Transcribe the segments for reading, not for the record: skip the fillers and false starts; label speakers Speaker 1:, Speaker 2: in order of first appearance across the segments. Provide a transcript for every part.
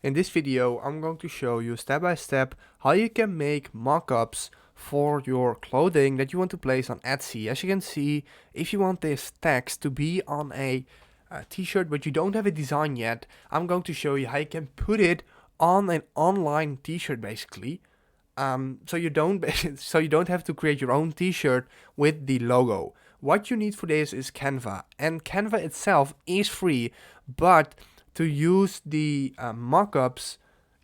Speaker 1: In this video, I'm going to show you step by step how you can make mockups for your clothing that you want to place on Etsy. As you can see, if you want this text to be on a t-shirt but you don't have a design yet, I'm going to show you how you can put it on an online t-shirt basically. So you don't have to create your own t-shirt with the logo. What you need for this is Canva, and Canva itself is free, but to use the mockups,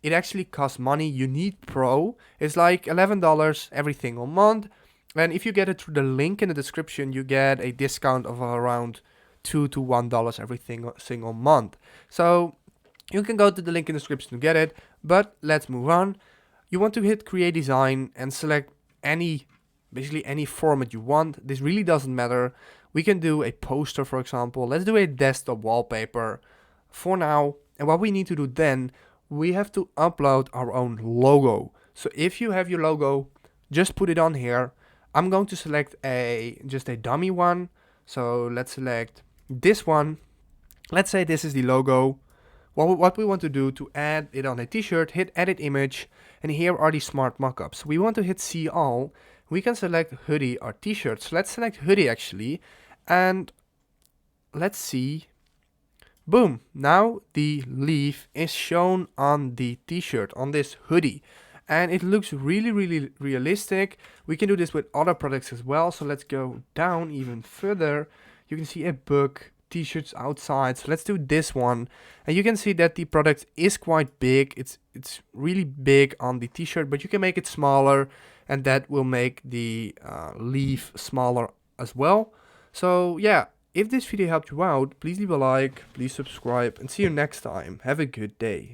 Speaker 1: it actually costs money. You need Pro. It's like $11 every single month, and if you get it through the link in the description, you get a discount of around $2 to $1 every single month. So you can go to the link in the description to get it. But let's move on. You want to hit create design and select basically any format you want. This really doesn't matter. We can do a poster, for example. Let's do a desktop wallpaper for now. And what we need to do then, we have to upload our own logo. So if you have your logo, just put it on here. I'm going to select just a dummy one. So let's select this one. Let's say this is the logo. What we want to do to add it on a t-shirt, hit edit image, and here are the smart mockups. We want to hit see all. We can select hoodie or t-shirt. So let's select hoodie actually, and let's see. Boom, now the leaf is shown on the t-shirt, on this hoodie, and it looks really realistic. We can do this with other products as well. So let's go down even further. You can see a book, t-shirts outside. So let's do this one, and you can see that the product is quite big. It's really big on the t-shirt, but you can make it smaller, and that will make the leaf smaller as well. So yeah, if this video helped you out, please leave a like, please subscribe, and see you next time. Have a good day.